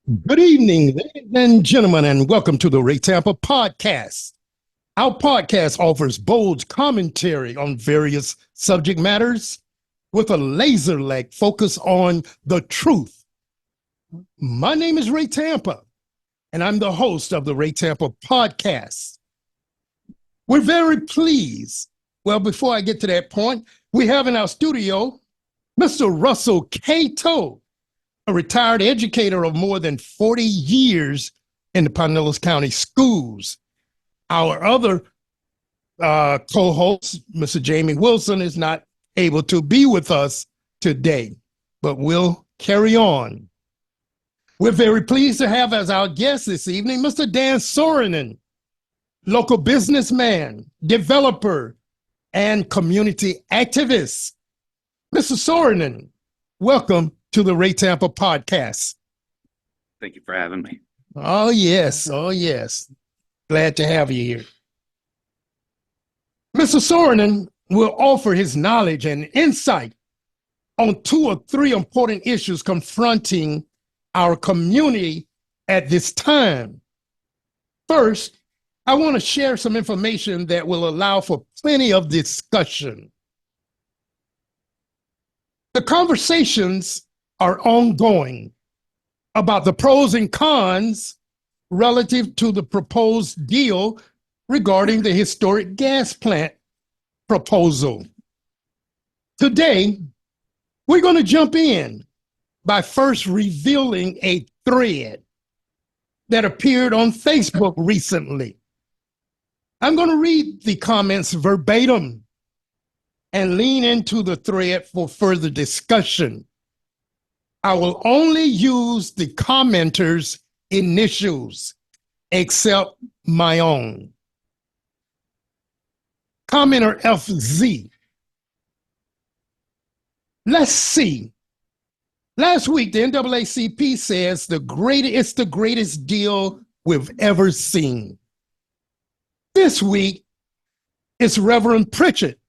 Good evening, ladies and gentlemen, and welcome to the Ray Tampa Podcast. Our podcast offers bold commentary on various subject matters with a laser-like focus on the truth. My name is Ray Tampa, and I'm the host of the Ray Tampa Podcast. We're very pleased. Well, before I get to that point, we have in our studio Mr. Russell Cato, a retired educator of more than 40 years in the Pinellas County schools. Our other co-host, Mr. Jamie Wilson, is not able to be with us today, but we'll carry on. We're very pleased to have as our guest this evening, Mr. Dan Soronen, local businessman, developer, and community activist. Mr. Soronen, welcome to the Ray Tampa Podcast. Thank you for having me. Oh, yes. Oh, yes. Glad to have you here. Mr. Soronen will offer his knowledge and insight on 2 or 3 important issues confronting our community at this time. First, I want to share some information that will allow for plenty of discussion. The conversations are ongoing about the pros and cons relative to the proposed deal regarding the historic gas plant proposal. Today, we're going to jump in by first revealing a thread that appeared on Facebook recently. I'm going to read the comments verbatim and lean into the thread for further discussion. I will only use the commenter's initials, except my own. Commenter FZ. Let's see. Last week, the NAACP says it's the greatest deal we've ever seen. This week, it's Reverend Pritchett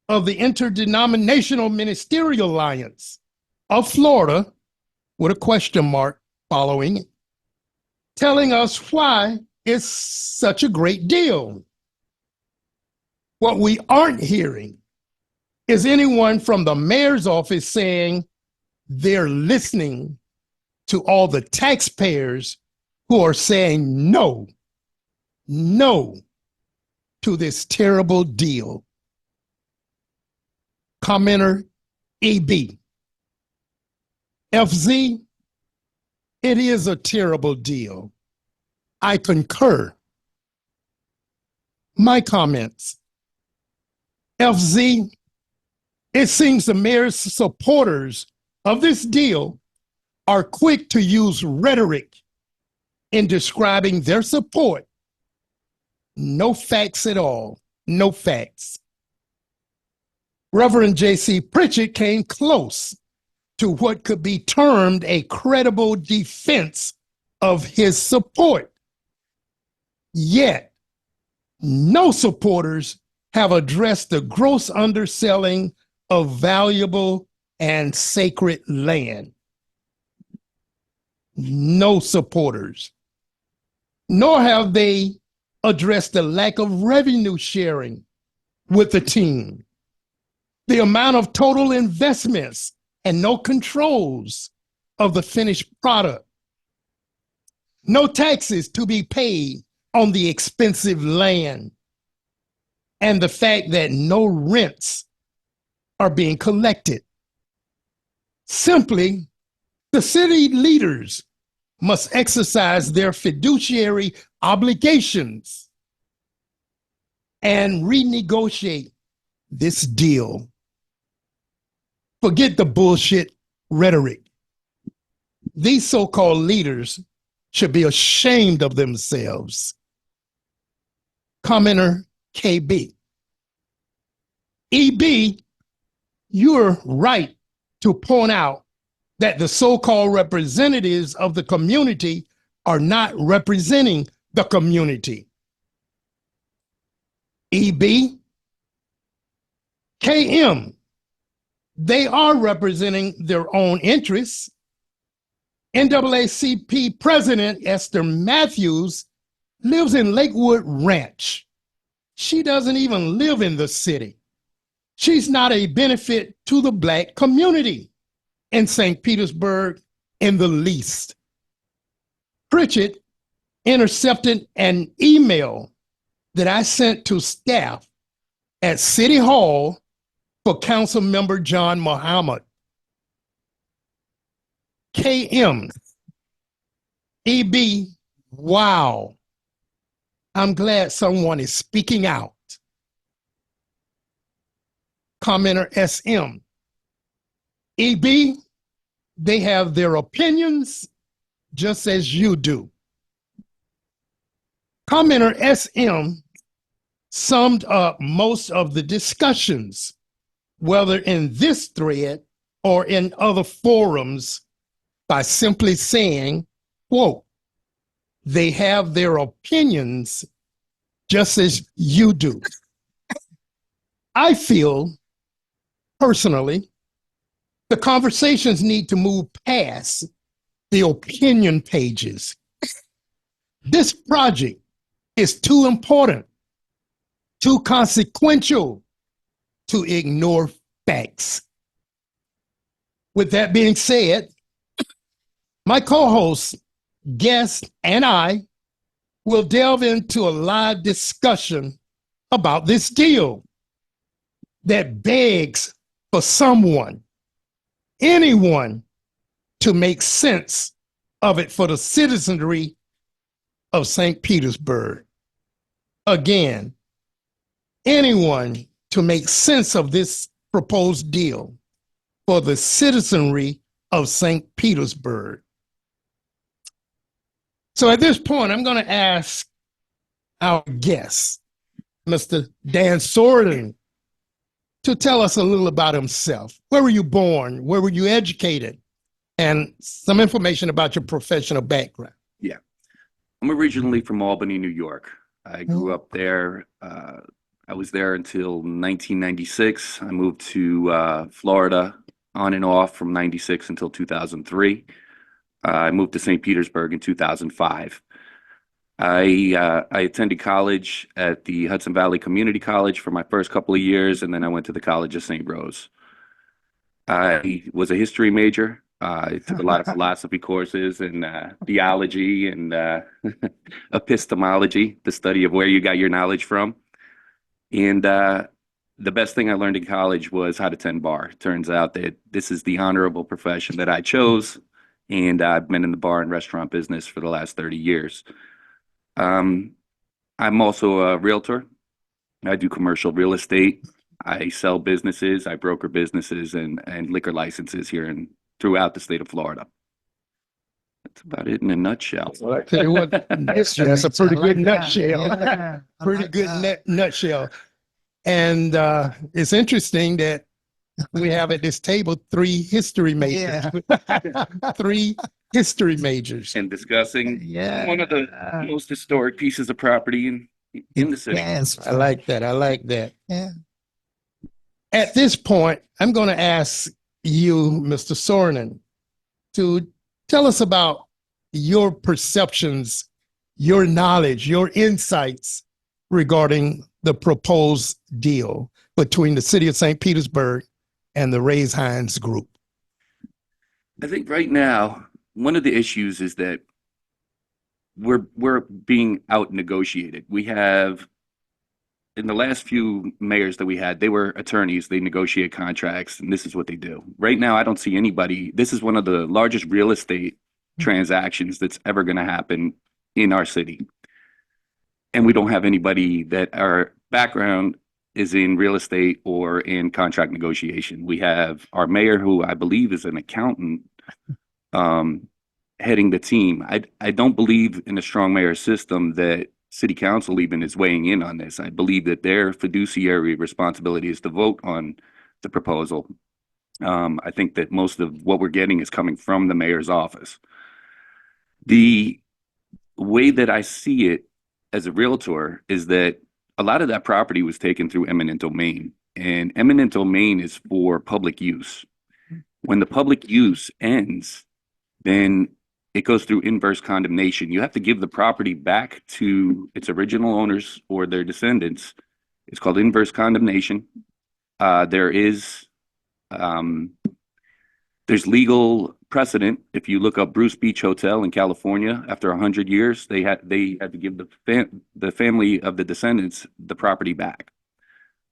of the Interdenominational Ministerial Alliance of Florida, with a question mark following it, telling us why it's such a great deal. What we aren't hearing is anyone from the mayor's office saying they're listening to all the taxpayers who are saying no to this terrible deal. Commenter EB. FZ, it is a terrible deal. I concur. My comments. FZ, it seems the mayor's supporters of this deal are quick to use rhetoric in describing their support. No facts at all. No facts. Reverend J.C. Pritchett came close to what could be termed a credible defense of his support. Yet, no supporters have addressed the gross underselling of valuable and sacred land. No supporters. Nor have they addressed the lack of revenue sharing with the team, the amount of total investments and no controls of the finished product, no taxes to be paid on the expensive land, and the fact that no rents are being collected. Simply, the city leaders must exercise their fiduciary obligations and renegotiate this deal. Forget the bullshit rhetoric. These so-called leaders should be ashamed of themselves. Commenter KB. EB, you're right to point out that the so-called representatives of the community are not representing the community. EB, KM, they are representing their own interests. NAACP President Esther Matthews lives in Lakewood Ranch. She doesn't even live in the city. She's not a benefit to the Black community in St. Petersburg in the least. Pritchett intercepted an email that I sent to staff at City Hall for Council Member John Muhammad. KM, EB, wow. I'm glad someone is speaking out. Commenter SM, EB, they have their opinions just as you do. Commenter SM summed up most of the discussions, whether in this thread or in other forums, by simply saying, quote, they have their opinions just as you do. I feel, personally, the conversations need to move past the opinion pages. This project is too important, too consequential to ignore facts. With that being said, my co-host, guest, and I will delve into a live discussion about this deal that begs for someone, anyone, to make sense of it for the citizenry of St. Petersburg. Again, anyone to make sense of this proposed deal for the citizenry of St. Petersburg. So at this point, I'm going to ask our guest, Mr. Dan Soronen, to tell us a little about himself. Where were you born? Where were you educated? And some information about your professional background. Yeah. I'm originally from Albany, New York. I grew up there. I was there until 1996. I moved to Florida on and off from 96 until 2003. I moved to St. Petersburg in 2005. I attended college at the Hudson Valley Community College for my first couple of years, and then I went to the College of St. Rose. I was a history major. I took a lot of philosophy courses and theology and epistemology, the study of where you got your knowledge from. And the best thing I learned in college was how to tend bar. Turns out that this is the honorable profession that I chose, and I've been in the bar and restaurant business for the last 30 years. I'm also a realtor. I do commercial real estate. I sell businesses, I broker businesses and liquor licenses here and throughout the state of Florida. That's about it in a nutshell. Well, I tell you what, that's a pretty good nutshell. Yeah, Pretty good nutshell. And it's interesting that we have at this table three history majors. Three history majors. And discussing Yeah. one of the most historic pieces of property in the city. Yes. I like that. I like that. Yeah. At this point, I'm going to ask you, Mr. Soronen, to tell us about your perceptions, your knowledge, your insights regarding the proposed deal between the city of St. Petersburg and the Raise Hines Group. I think right now, one of the issues is that we're being out negotiated. We have, in the last few mayors that we had, they were attorneys, they negotiate contracts, and this is what they do. Right now, I don't see anybody. This is one of the largest real estate transactions that's ever going to happen in our city. And we don't have anybody that our background is in real estate or in contract negotiation. We have our mayor, who I believe is an accountant, heading the team. I don't believe in a strong mayor system that city council even is weighing in on this. I believe that their fiduciary responsibility is to vote on the proposal. I think that most of what we're getting is coming from the mayor's office. The way that I see it as a realtor is that a lot of that property was taken through eminent domain, and eminent domain is for public use. When the public use ends, then it goes through inverse condemnation. You have to give the property back to its original owners or their descendants. It's called inverse condemnation. There is there's legal precedent. If you look up Bruce Beach Hotel in California, after 100 years, they had to give the family of the descendants the property back.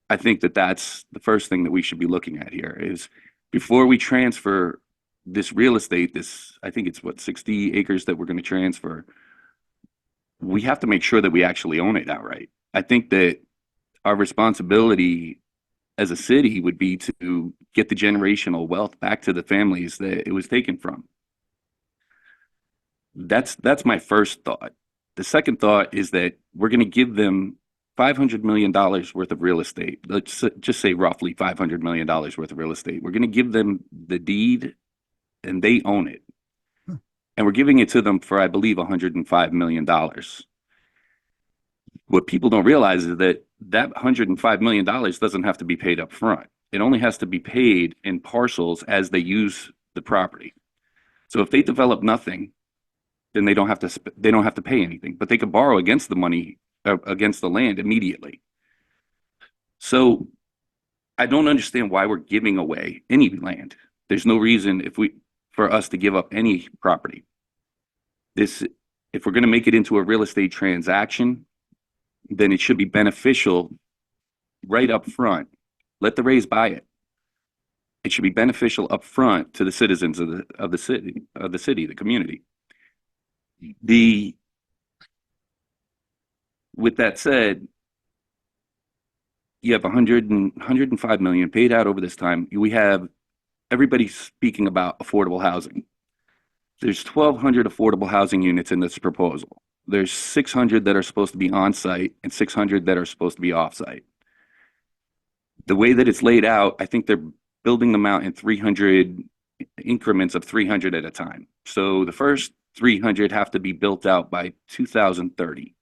I think that that's the first thing that we should be looking at here is before we transfer this real estate, I think it's what, 60 acres that we're going to transfer. We have to make sure that we actually own it outright. I think that our responsibility as a city would be to get the generational wealth back to the families that it was taken from. That's my first thought. The second thought is that we're going to give them $500 million worth of real estate. Let's just say roughly $500 million worth of real estate. We're going to give them the deed and they own it. And we're giving it to them for, I believe, $105 million. What people don't realize is that $105 million doesn't have to be paid up front. It only has to be paid in parcels as they use the property. So if they develop nothing, then they don't have to pay anything, but they could borrow against the money, against the land immediately. So I don't understand why we're giving away any land. There's no reason for us to give up any property. If we're going to make it into a real estate transaction, then it should be beneficial right up front. Let the Rays buy it. It should be beneficial up front to the citizens of the city, the community. With that said, you have 105 million paid out over this time. We have everybody speaking about affordable housing. There's 1,200 affordable housing units in this proposal. There's 600 that are supposed to be on-site and 600 that are supposed to be off-site. The way that it's laid out, I think they're building them out in 300 increments of 300 at a time. So the first 300 have to be built out by 2030.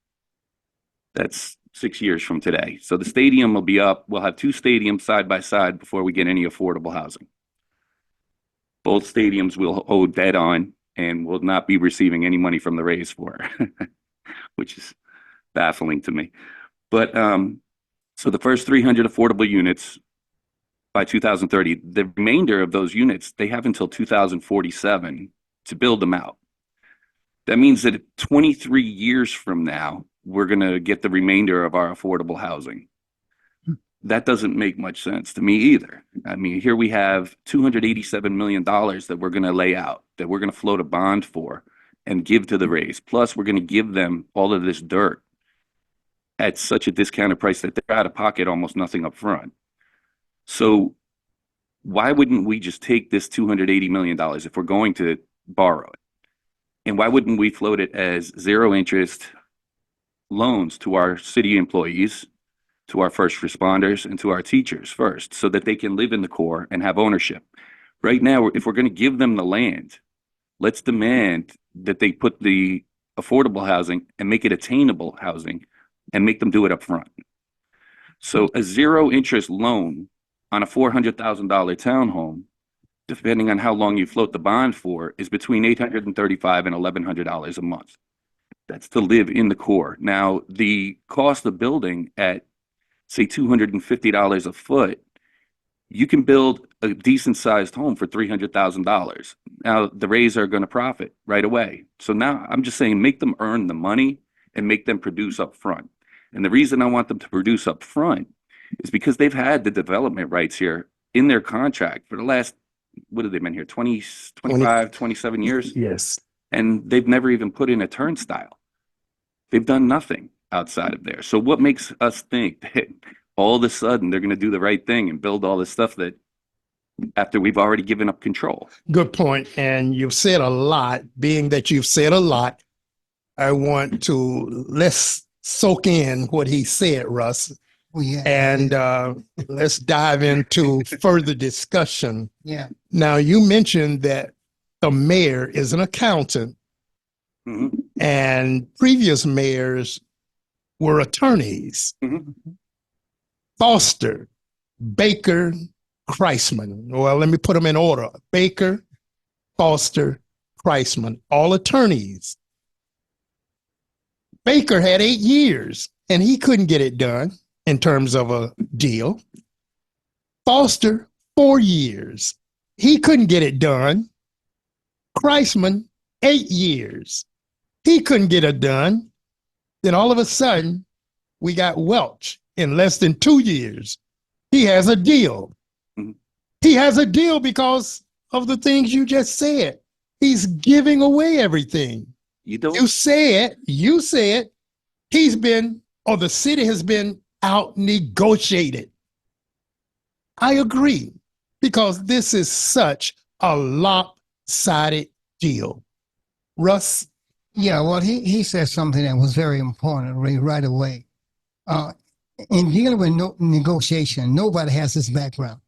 That's 6 years from today. So the stadium will be up. We'll have two stadiums side by side before we get any affordable housing. Both stadiums will owe debt on and will not be receiving any money from the Rays for, which is baffling to me. But so the first 300 affordable units by 2030, the remainder of those units, they have until 2047 to build them out. That means that 23 years from now, we're going to get the remainder of our affordable housing. That doesn't make much sense to me either. I mean, here we have $287 million that we're going to lay out, that we're going to float a bond for and give to the Rays. Plus, we're going to give them all of this dirt at such a discounted price that they're out of pocket almost nothing up front. So why wouldn't we just take this $280 million if we're going to borrow it? And why wouldn't we float it as zero interest loans to our city employees, to our first responders, and to our teachers first, so that they can live in the core and have ownership? Right now, if we're going to give them the land, let's demand that they put the affordable housing and make it attainable housing and make them do it up front. So a zero interest loan on a $400,000 townhome, depending on how long you float the bond for, is between $835 and $1,100 a month. That's to live in the core. Now, the cost of building at, say, $250 a foot, you can build a decent sized home for $300,000. Now, the Rays are going to profit right away. So now I'm just saying, make them earn the money and make them produce up front. And the reason I want them to produce up front is because they've had the development rights here in their contract for the last, what have they been here, 20, 25, 27 years? Yes. And they've never even put in a turnstile. They've done nothing outside of there. So what makes us think that all of a sudden they're going to do the right thing and build all this stuff that after we've already given up control? Good point. And you've said a lot. Being that you've said a lot, I want to let's soak in what he said, Russ. Oh, yeah. And let's dive into further discussion. Yeah. Now, you mentioned that the mayor is an accountant, Mhm. and previous mayors were attorneys. Mhm. Foster, Baker, Kreisman. Well, let me put them in order. Baker, Foster, Kreisman, all attorneys. Baker had 8 years and he couldn't get it done in terms of a deal. Foster, 4 years. He couldn't get it done. Kreisman, 8 years. He couldn't get it done. Then all of a sudden, we got Welch in less than 2 years. He has a deal. Mhm. He has a deal because of the things you just said. He's giving away everything. You don't. You said he's been, or the city has been out negotiated. I agree, because this is such a lopsided deal. Russ? Yeah, well, he said something that was very important right away. In dealing with negotiation, nobody has this background.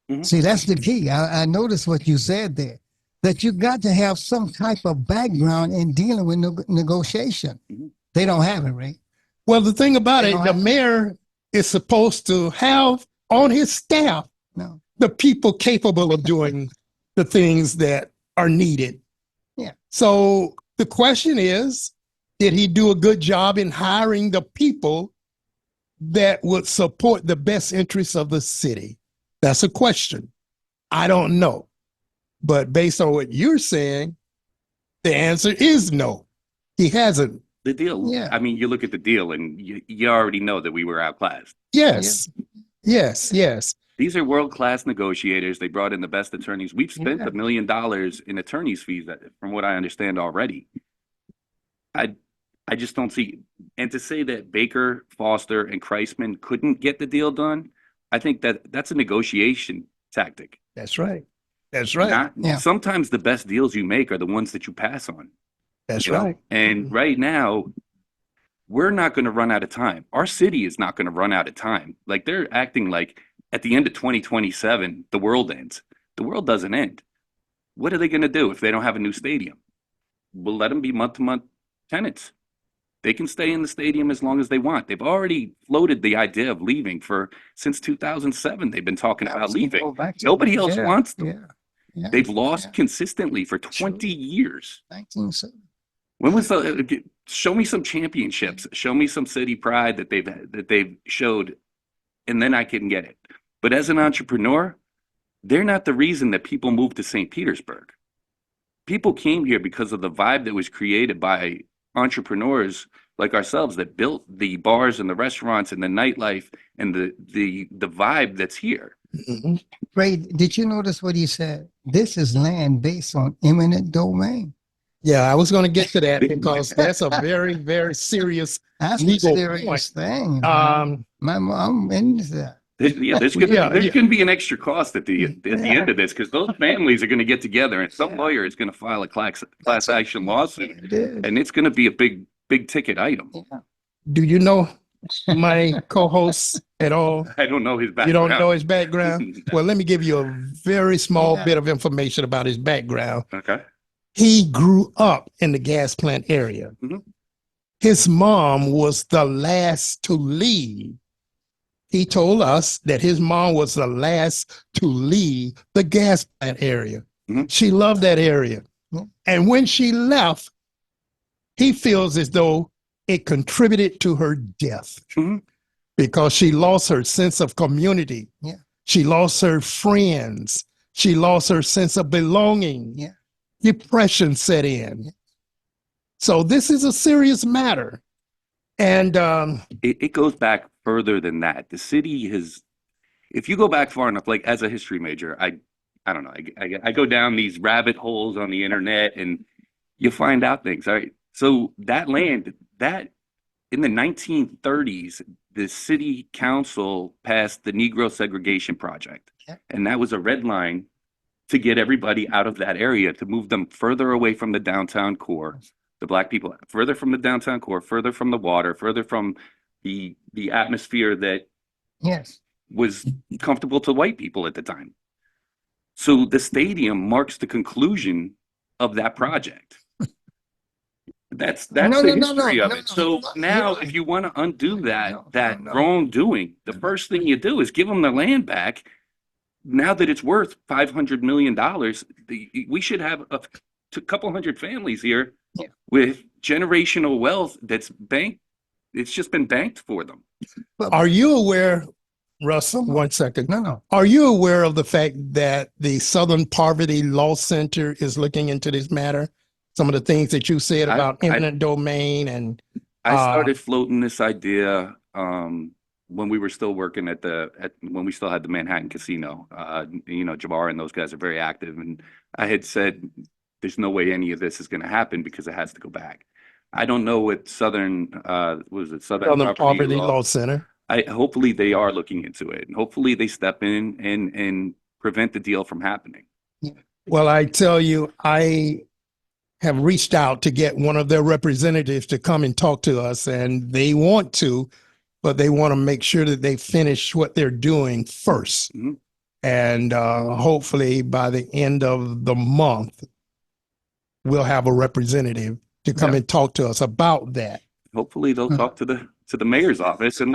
Mhm. See, that's the key. I noticed what you said there, that you got to have some type of background in dealing with negotiation. Mhm. They don't have it, Ray. Well, the thing about They it, don't the have- mayor is supposed to have on his staff No. the people capable of doing the things that are needed. Yeah. So the question is, did he do a good job in hiring the people that would support the best interests of the city? That's a question. I don't know. But based on what you're saying, the answer is no. He hasn't. The deal. Yeah. I mean, you look at the deal and you already know that we were outclassed. Yes. Yes. Yes. These are world-class negotiators. They brought in the best attorneys. We've spent Yeah. $1 million in attorneys' fees, from what I understand already. I just don't see. And to say that Baker, Foster, and Kreisman couldn't get the deal done, I think that's a negotiation tactic. That's right. That's right. Yeah. Sometimes the best deals you make are the ones that you pass on. That's you know? right. And right now, we're not going to run out of time. Our city is not going to run out of time. Like, they're acting like at the end of 2027, the world ends. The world doesn't end. What are they going to do if they don't have a new stadium? We'll let them be month-to-month tenants. They can stay in the stadium as long as they want. They've already floated the idea of leaving since 2007. They've been talking about leaving. Go back to- Nobody else yeah, wants them. Yeah. Yeah. They've lost Yeah. consistently for 20 years. 1970. When was show me some championships, show me some city pride that they've showed, and then I can get it. But as an entrepreneur, they're not the reason that people moved to St. Petersburg. People came here because of the vibe that was created by entrepreneurs like ourselves that built the bars and the restaurants and the nightlife and the vibe that's here. Mhm. Ray, did you notice what he said? This is land based on eminent domain. Yeah, I was going to get to that because that's a very, very serious. That's a Legal serious thing. Um, I'm into that. There's gonna be an extra cost at the end of this, because those families are gonna get together and some lawyer is gonna file a class action lawsuit, It is. and it's gonna be a big ticket item. Yeah. do you know my co-host at all? I don't know his background. You don't know his background? Well, let me give you a very small Yeah. bit of information about his background. Okay. He grew up in the gas plant area. Mhm. His mom was the last to leave. He told us that his mom was the last to leave the gas plant area. Mhm. She loved that area. Yeah. And when she left, he feels as though it contributed to her death Mhm. because she lost her sense of community. Yeah. She lost her friends. She lost her sense of belonging. Yeah. Depression set in. Yeah. So this is a serious matter. And It goes back further than that. The city has, if you go back far enough, like as a history major, I don't know, I go down these rabbit holes on the internet and you find out things. All right. So that land, that in the 1930s, the city council passed the Negro Segregation Project. Yeah. And that was a red line to get everybody out of that area, to move them further away from the downtown core, the Black people further from the downtown core, further from the water, further from the atmosphere that Yes. was comfortable to white people at the time. So the stadium marks the conclusion of that project. That's No, the no, no, history of no, it. no, So no, now, no. if you want to undo No, that no. wrongdoing, the first thing you do is give them their land back. Now that it's worth $500 million, we should have a couple hundred families here Yeah. with generational wealth that's banked. It's just been banked for them. But Are you aware, Russ, Come on. 1 second. no. Are you aware of the fact that the Southern Poverty Law Center is looking into this matter? Some of the things that you said about eminent domain and I started floating this idea when we were still working when we still had the Manhattan Casino. Jamar and those guys are very active, and I had said there's no way any of this is going to happen because it has to go back. I don't know what Southern Southern Poverty Law Center. Hopefully they are looking into it, and hopefully they step in and prevent the deal from happening. Well, I tell you, I have reached out to get one of their representatives to come and talk to us, and they want to, but they want to make sure that they finish what they're doing first. Mhm. And hopefully by the end of the month, we'll have a representative to come and talk to us about that. Hopefully they'll talk to the mayor's office and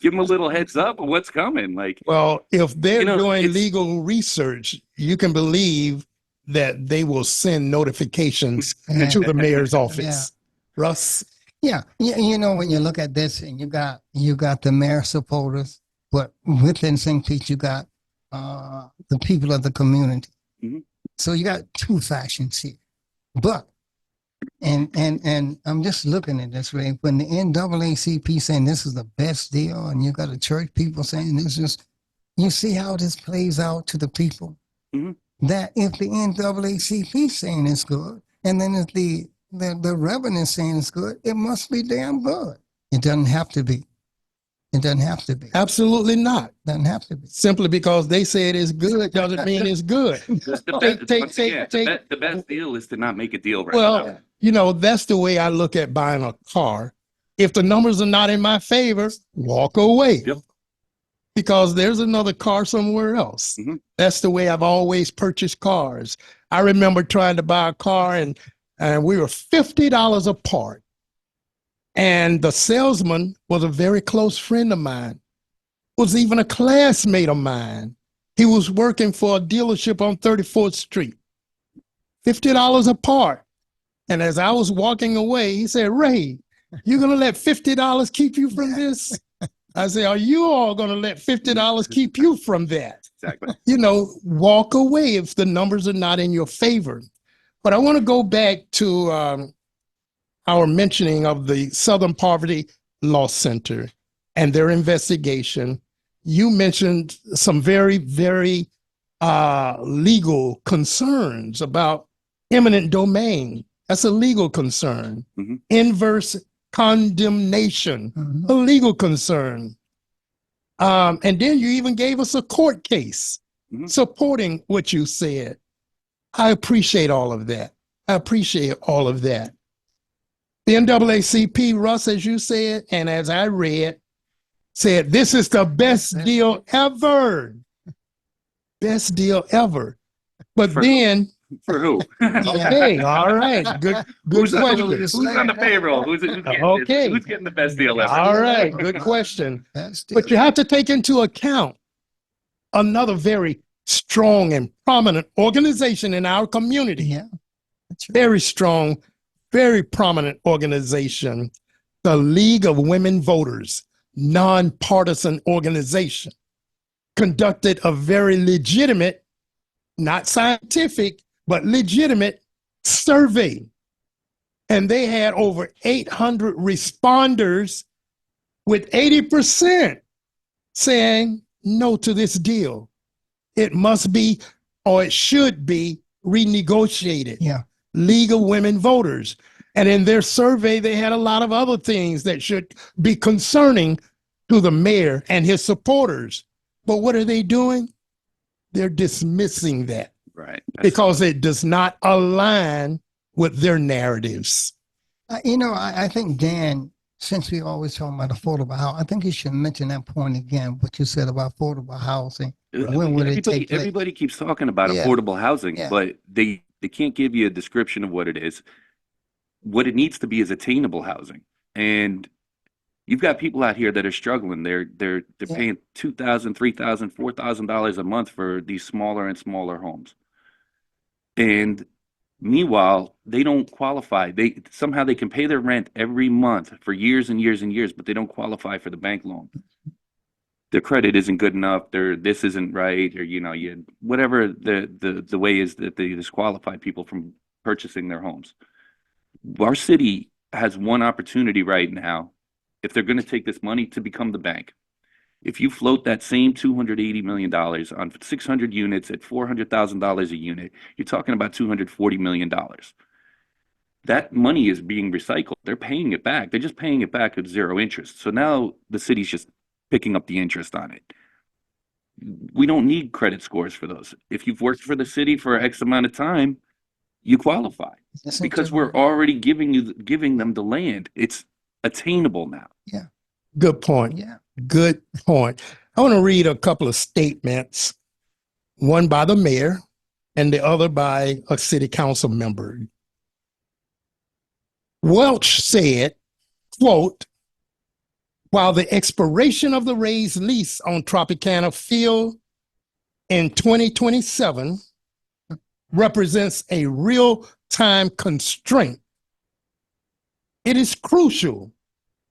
give them a little heads up of what's coming. Like, Well, if they're doing it's- legal research, you can believe that they will send notifications to the mayor's office. Russ? Yeah, when you look at this, and you got the mayor supporters, but within St. Pete, you got the people of the community. Mhm. So you got two factions here. But and I'm just looking at this way. When the NAACP saying this is the best deal, and you got the church people saying this is, you see how this plays out to the people. Mhm. That if the NAACP saying it's good, and then if the reverend saying it's good, it must be damn good. It doesn't have to be. It doesn't have to be. Absolutely not. Doesn't have to be. Simply because they say it is good doesn't mean it's good. The best deal is to not make a deal right now. Well, that's the way I look at buying a car. If the numbers are not in my favor, walk away. Yep. Because there's another car somewhere else. Mhm. That's the way I've always purchased cars. I remember trying to buy a car and we were $50 apart. And the salesman was a very close friend of mine, was even a classmate of mine. He was working for a dealership on 34th Street, $50 apart. And as I was walking away, he said, "Ray, you're going to let $50 keep you from this?" I said, "Are you all going to let $50 keep you from that?" Exactly. Walk away if the numbers are not in your favor. But I want to go back to our mentioning of the Southern Poverty Law Center and their investigation. You mentioned some very, very legal concerns about eminent domain. That's a legal concern. Mhm. Inverse condemnation, Mhm. a legal concern. And then you even gave us a court case Mhm. supporting what you said. I appreciate all of that. The NAACP, Russ, as you said, and as I read, said this is the best deal ever. Best deal ever. But For- then, For who? okay, all right, good Who's question. on the payroll? Who's Okay. Who's getting the best deal ever? All right, good question. That's But you have to take into account another very strong and prominent organization in our community. Yeah. That's right. Very strong, very prominent organization, the League of Women Voters, nonpartisan organization, conducted a very legitimate, not scientific, but legitimate survey. And they had over 800 responders, with 80% saying no to this deal. It must be, or it should be, renegotiated. Yeah. League of Women Voters. And in their survey, they had a lot of other things that should be concerning to the mayor and his supporters. But what are they doing? They're dismissing that Right. because it does not align with their narratives. I think, Dan, since we always talk about affordable housing, I think you should mention that point again, what you said about affordable housing. When would it take place? Everybody keeps talking about Yeah. affordable housing, Yeah. but they can't give you a description of what it is. What it needs to be is attainable housing. And you've got people out here that are struggling. They're Yeah. paying $2,000, $3,000, $4,000 a month for these smaller and smaller homes. And Meanwhile, they don't qualify. They somehow they can pay their rent every month for years and years and years, but they don't qualify for the bank loan. Their credit isn't good enough. This isn't right, or whatever the way is that they disqualify people from purchasing their homes. Our city has one opportunity right now, if they're going to take this money, to become the bank. If you float that same $280 million on 600 units at $400,000 a unit, you're talking about $240 million. That money is being recycled. They're paying it back. They're just paying it back at zero interest. So now the city's just picking up the interest on it. We don't need credit scores for those. If you've worked for the city for X amount of time, you qualify because we're already giving them the land. It's attainable now. Yeah. Good point. Yeah. Good point. I want to read a couple of statements, one by the mayor and the other by a city council member. Welch said, quote, while the expiration of the raised lease on Tropicana Field in 2027 represents a real-time constraint, it is crucial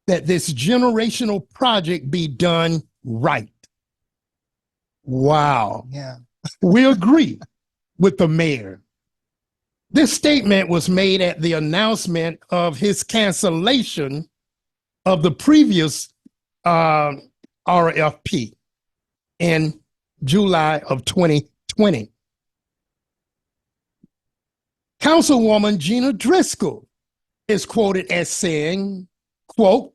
that this generational project be done right. Wow. Yeah. We agree with the mayor. This statement was made at the announcement of his cancellation of the previous RFP in July of 2020. Councilwoman Gina Driscoll is quoted as saying, quote,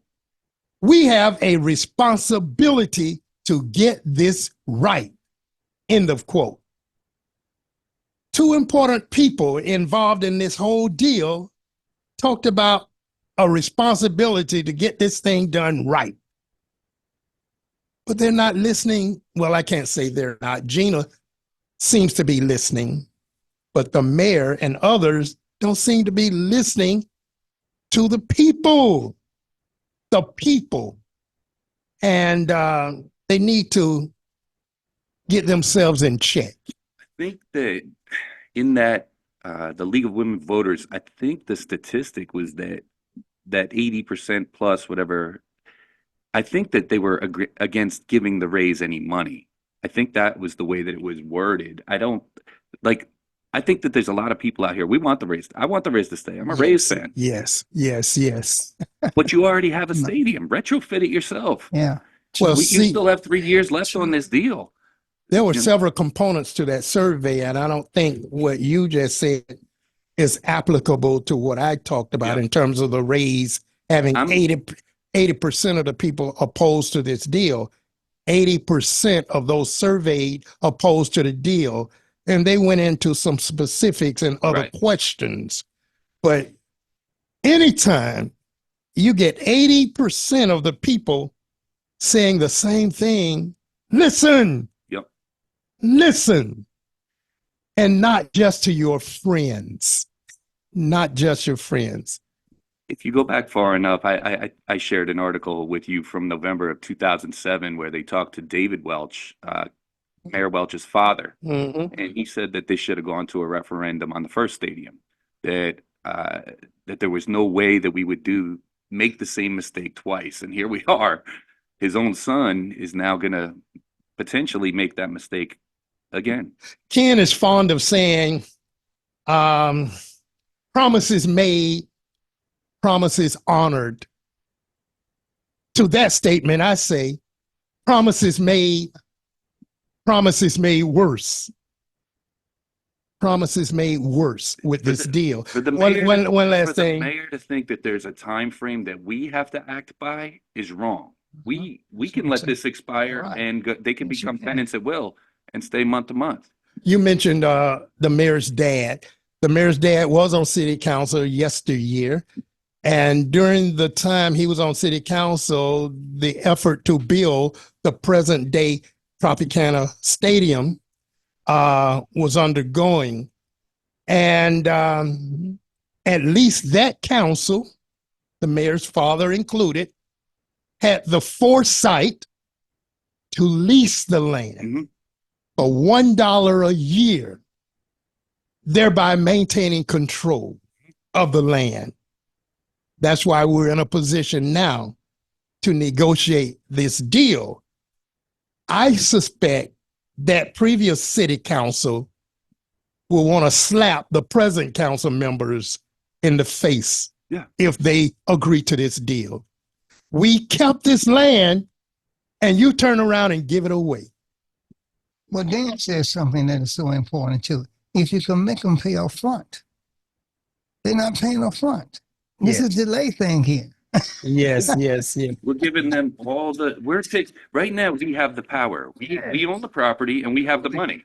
we have a responsibility to get this right, end of quote. Two important people involved in this whole deal talked about a responsibility to get this thing done right. But they're not listening. Well, I can't say they're not. Gina seems to be listening, but the mayor and others don't seem to be listening to the people. The people. And they need to get themselves in check. I think that in that the League of Women Voters, I think the statistic was that 80% plus whatever, I think that they were against giving the raise any money. I think that was the way that it was worded. I think that there's a lot of people out here. We want the raise. I want the raise to stay. I'm a Rays fan. Yes, yes, yes. But you already have a stadium. Retrofit it yourself. Yeah. Well, You still have 3 years left on this deal. there were several components to that survey, and I don't think what you just said is applicable to what I talked about in terms of the raise having 80% of the people opposed to this deal. 80% of those surveyed opposed to the deal. And they went into some specifics and other questions. But anytime you get 80% of the people saying the same thing, listen. Yep. Listen. And not just to your friends. Not just your friends. If you go back far enough, I shared an article with you from November of 2007 where they talked to David Welch, Mayor Welch's father, and he said that they should have gone to a referendum on the first stadium, that there was no way that we would make the same mistake twice. And here we are. His own son is now going to potentially make that mistake again. Ken is fond of saying, promises made, promises honored. To that statement, I say, promises made worse. Promises made worse with this deal. One last thing. For the mayor to think that there's a time frame that we have to act by is wrong. We can let this expire and they can become tenants at will and stay month to month. You mentioned the mayor's dad. The mayor's dad was on city council yesteryear. And during the time he was on city council, the effort to build the present day Tropicana Stadium was undergoing. And at least that council, the mayor's father included, had the foresight to lease the land for $1 a year thereby maintaining control of the land. That's why we're in a position now to negotiate this deal. I suspect that previous city council will want to slap the present council members in the face if they agree to this deal. We kept this land and you turn around and give it away. Well, Dan says something that is so important too. If you can make them pay up front, they're not paying up front. This is a delay thing here. Yes. We're giving them all right now we have the power. We own the property and we have the money.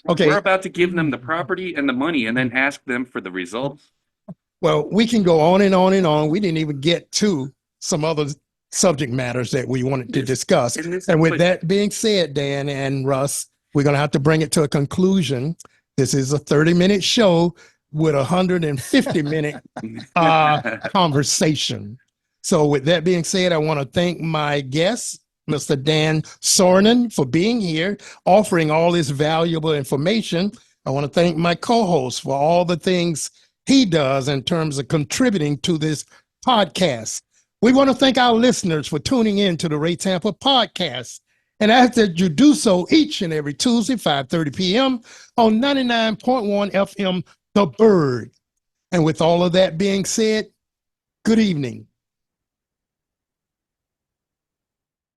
Okay. We're about to give them the property and the money and then ask them for the results. Well, we can go on and on and on. We didn't even get to some other subject matters that we wanted to discuss. And with that being said, Dan and Russ, we're going to have to bring it to a conclusion. This is a 30-minute show with a 150-minute conversation. So with that being said, I want to thank my guest, Mr. Dan Soronen, for being here, offering all this valuable information. I want to thank my co-host for all the things he does in terms of contributing to this podcast. We want to thank our listeners for tuning in to the Ray Tampa podcast. And ask that you do so each and every Tuesday, 5:30 p.m. on 99.1 FM, The Bird. And with all of that being said, good evening.